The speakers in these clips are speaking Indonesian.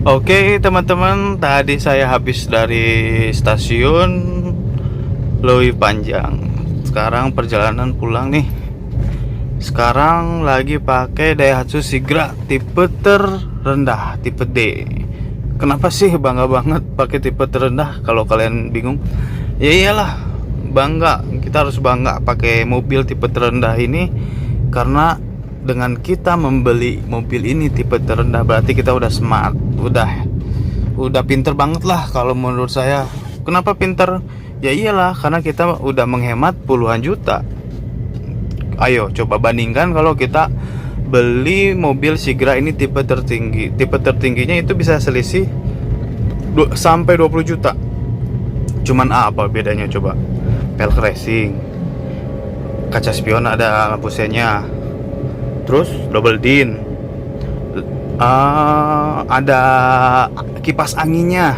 Oke teman-teman, tadi saya habis dari stasiun Leuwi Panjang. Sekarang perjalanan pulang nih. Sekarang lagi pakai Daihatsu Sigra tipe terendah, tipe D. Kenapa sih bangga banget pakai tipe terendah? Kalau kalian bingung, ya iyalah, bangga. Kita harus bangga pakai mobil tipe terendah ini karena dengan kita membeli mobil ini tipe terendah berarti kita udah smart, udah pinter banget lah kalau menurut saya. Kenapa pinter? Ya iyalah, karena kita udah menghemat puluhan juta. Ayo coba bandingkan kalau kita beli mobil Sigra ini tipe tertinggi. Tipe tertingginya itu bisa selisih sampai 20 juta. Cuman apa bedanya coba? Pelek racing, kaca spion ada lampu senya, terus double din, ada kipas anginnya.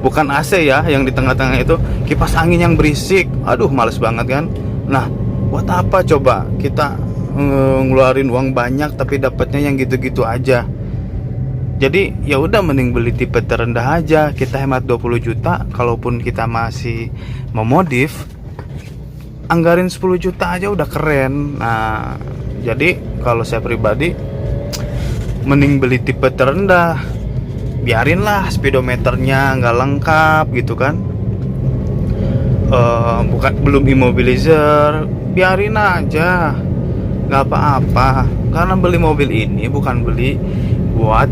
Bukan AC ya, yang di tengah-tengah itu kipas angin yang berisik. Aduh, males banget kan. Nah, buat apa coba kita ngeluarin uang banyak tapi dapatnya yang gitu-gitu aja. Jadi ya udah, mending beli tipe terendah aja. Kita hemat 20 juta. Kalaupun kita masih memodif, anggarin 10 juta aja udah keren. Nah, jadi kalau saya pribadi mending beli tipe terendah. Biarinlah speedometernya nggak lengkap gitu kan, belum immobilizer, biarin aja, nggak apa-apa. Karena beli mobil ini bukan beli buat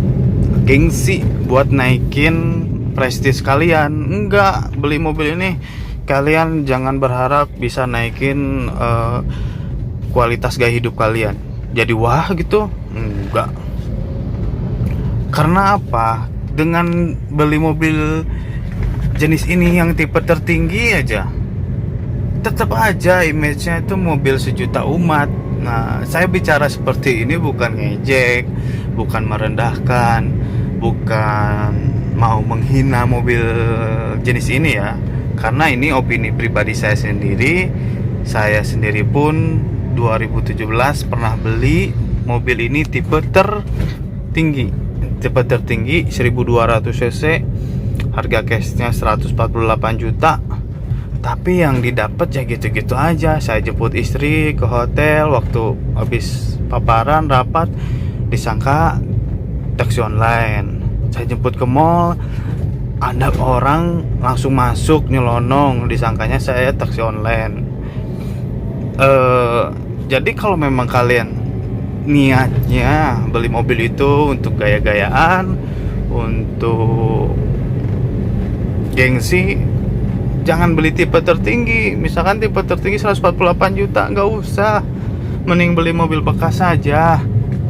gengsi, buat naikin prestis kalian. Enggak, beli mobil ini kalian jangan berharap bisa naikin kualitas gaya hidup kalian jadi wah gitu. Enggak. Karena apa? Dengan beli mobil jenis ini yang tipe tertinggi aja, tetap aja image-nya itu mobil sejuta umat. Nah, saya bicara seperti ini bukan ngejek, bukan merendahkan, bukan mau menghina mobil jenis ini ya. Karena ini opini pribadi saya sendiri. Saya sendiri pun 2017 pernah beli mobil ini tipe tertinggi. Tipe tertinggi 1200 cc, harga cashnya 148 juta. Tapi yang didapat ya gitu-gitu aja. Saya jemput istri ke hotel, waktu habis paparan rapat disangka taksi online. Saya jemput ke mall, ada orang langsung masuk nyelonong, disangkanya saya taksi online. Jadi kalau memang kalian niatnya beli mobil itu untuk gaya-gayaan, untuk gengsi, jangan beli tipe tertinggi. Misalkan tipe tertinggi 148 juta, nggak usah. Mending beli mobil bekas saja.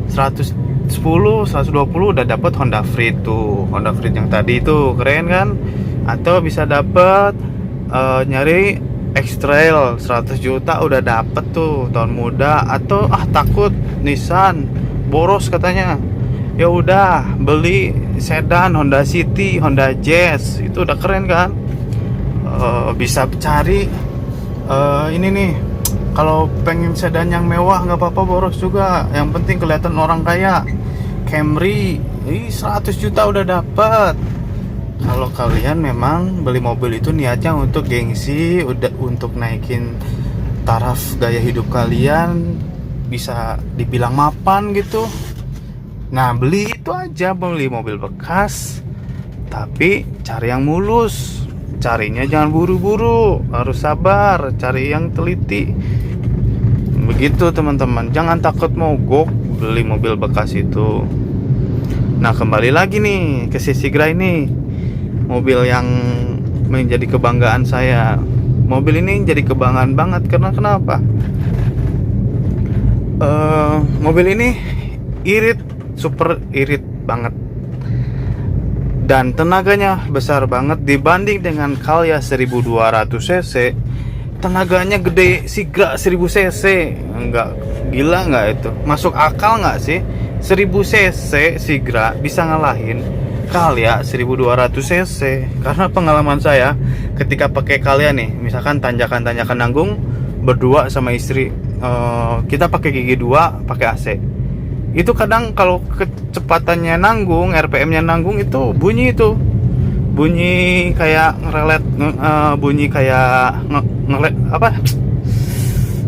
110, 120 udah dapat Honda Freed tuh. Honda Freed yang tadi itu keren kan? Atau bisa dapat nyari X-Trail 100 juta udah dapet tuh, tahun muda. Atau takut Nissan boros katanya, ya udah beli sedan Honda City, Honda Jazz, itu udah keren kan. Bisa cari ini nih, kalau pengen sedan yang mewah nggak apa-apa boros juga, yang penting kelihatan orang kaya. Camry 100 juta udah dapet. Kalau kalian memang beli mobil itu niatnya untuk gengsi, udah untuk naikin taraf gaya hidup kalian, bisa dibilang mapan gitu. Nah, beli itu aja, beli mobil bekas. Tapi cari yang mulus. Carinya jangan buru-buru, harus sabar, cari yang teliti. Begitu teman-teman, jangan takut mogok beli mobil bekas itu. Nah, kembali lagi nih ke si Sigra ini. Mobil yang menjadi kebanggaan saya. Mobil ini jadi kebanggaan banget karena kenapa? Mobil ini irit, super irit banget. Dan tenaganya besar banget dibanding dengan Calya 1200 cc. Tenaganya gede Sigra 1000 cc. Enggak, gila nggak itu? Masuk akal nggak sih? 1000 cc Sigra bisa ngalahin Calya 1200 cc. Karena pengalaman saya ketika pakai Calya nih, misalkan tanjakan-tanjakan nanggung berdua sama istri, kita pakai gigi 2 pakai AC. itu kadang kalau kecepatannya nanggung, RPM-nya nanggung, itu bunyi kayak ngerelet, bunyi kayak ngelet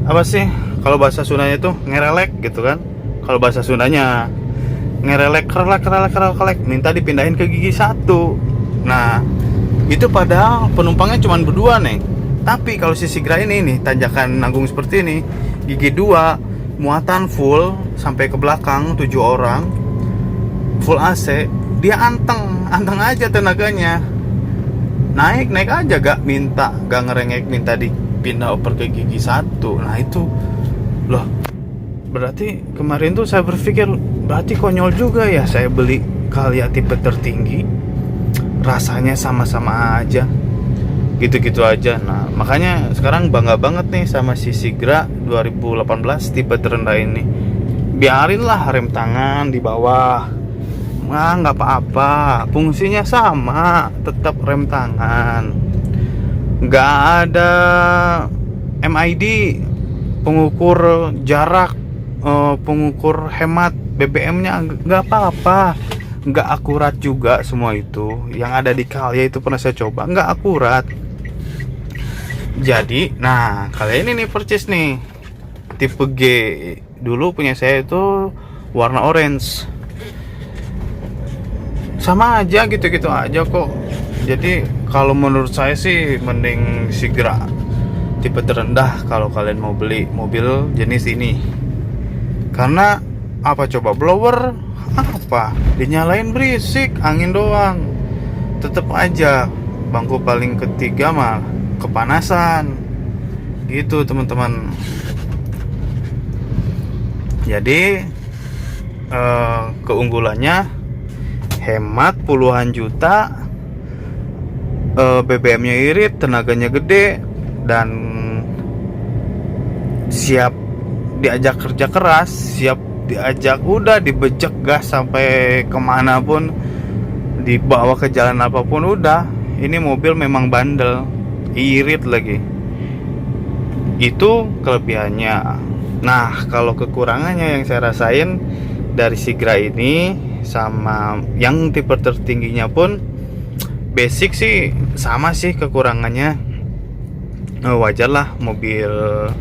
apa sih kalau bahasa Sundanya itu ngerelek gitu kan. Kalau bahasa Sundanya ngerelek, kerelek, minta dipindahin ke gigi 1. Nah itu padahal penumpangnya cuma berdua nih, tapi kalau si Sigra ini nih, tanjakan nanggung seperti ini, gigi 2 muatan full sampai ke belakang, 7 orang full AC, dia anteng aja tenaganya, naik aja, gak ngerengek, minta dipindah oper ke gigi 1. Nah itu loh, berarti kemarin tuh saya berpikir, berarti konyol juga ya saya beli Calya tipe tertinggi, rasanya sama-sama aja, gitu-gitu aja. Nah makanya sekarang bangga banget nih sama si Sigra 2018 tipe terendah ini. Biarinlah rem tangan di bawah, nah nggak apa-apa, fungsinya sama, tetap rem tangan. Nggak ada MID, pengukur jarak, pengukur hemat BBM-nya, nggak apa-apa. Nggak akurat juga semua itu. Yang ada di Calya itu pernah saya coba, nggak akurat. Jadi, nah kali ini nih purchase nih tipe G. Dulu punya saya itu warna orange. Sama aja, gitu-gitu aja kok. Jadi kalau menurut saya sih mending Sigra tipe terendah kalau kalian mau beli mobil jenis ini. Karena apa coba, blower apa dinyalain berisik, angin doang, tetep aja bangku paling ketiga mah kepanasan gitu teman-teman. Jadi keunggulannya hemat puluhan juta, BBM-nya irit, tenaganya gede, dan siap diajak kerja keras, siap diajak, udah dibejek gas sampai kemana pun, dibawa ke jalan apapun udah. Ini mobil memang bandel, irit lagi. Itu kelebihannya. Nah kalau kekurangannya yang saya rasain dari Sigra ini sama yang tipe tertingginya pun basic sih sama sih kekurangannya. Wajar lah, mobil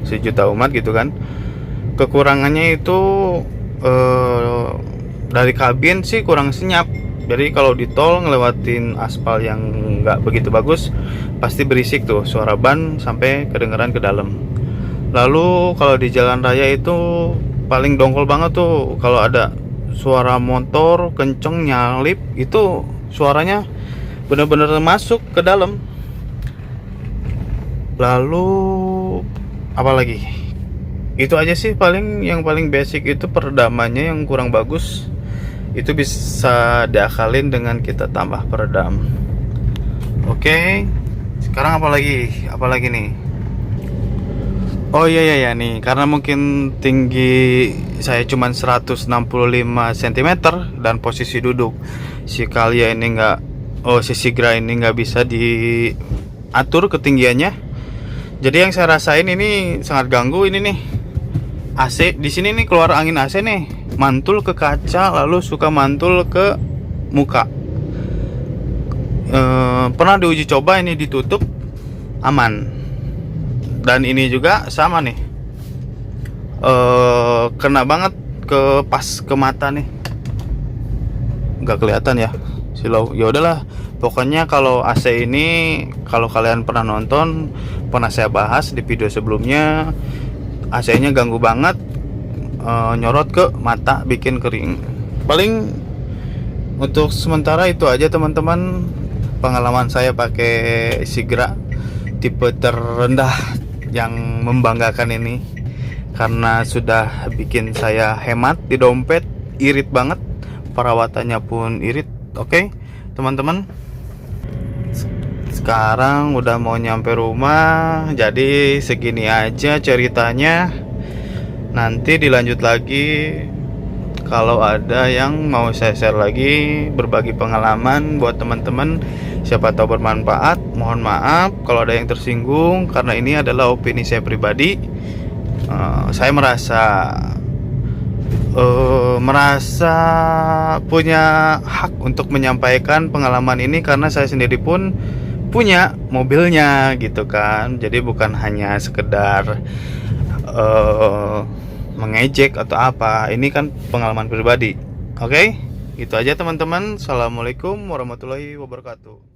sejuta umat gitu kan. Kekurangannya itu dari kabin sih kurang senyap. Jadi kalau di tol ngelewatin aspal yang nggak begitu bagus, pasti berisik tuh, suara ban sampai kedengeran ke dalam. Lalu kalau di jalan raya itu paling dongkol banget tuh, kalau ada suara motor kenceng nyalip, itu suaranya bener-bener masuk ke dalam. Lalu apalagi, itu aja sih paling, yang paling basic itu peredamannya yang kurang bagus. Itu bisa diakalin dengan kita tambah peredam. Oke, sekarang apalagi nih. Oh iya nih, karena mungkin tinggi saya cuma 165 cm dan posisi duduk si Calya ini si Sigra ini nggak bisa diatur ketinggiannya. Jadi yang saya rasain ini sangat ganggu ini nih. AC di sini nih, keluar angin AC nih, mantul ke kaca, lalu suka mantul ke muka. Pernah diuji coba ini ditutup, aman. Dan ini juga sama nih, kena banget pas ke mata nih, nggak kelihatan ya silau. Ya udahlah, pokoknya kalau AC ini, kalau kalian pernah nonton, pernah saya bahas di video sebelumnya, AC-nya ganggu banget, nyorot ke mata, bikin kering. Paling untuk sementara itu aja teman-teman, pengalaman saya pakai Sigra tipe terendah yang membanggakan ini, karena sudah bikin saya hemat di dompet, irit banget, perawatannya pun irit. Oke teman-teman, sekarang udah mau nyampe rumah, jadi segini aja ceritanya. Nanti dilanjut lagi kalau ada yang mau saya share lagi, berbagi pengalaman buat teman-teman, siapa tahu bermanfaat. Mohon maaf kalau ada yang tersinggung, karena ini adalah opini saya pribadi. Saya merasa merasa punya hak untuk menyampaikan pengalaman ini karena saya sendiri pun punya mobilnya gitu kan. Jadi bukan hanya sekedar mengejek atau apa. Ini kan pengalaman pribadi. Oke, gitu aja teman-teman. Assalamualaikum warahmatullahi wabarakatuh.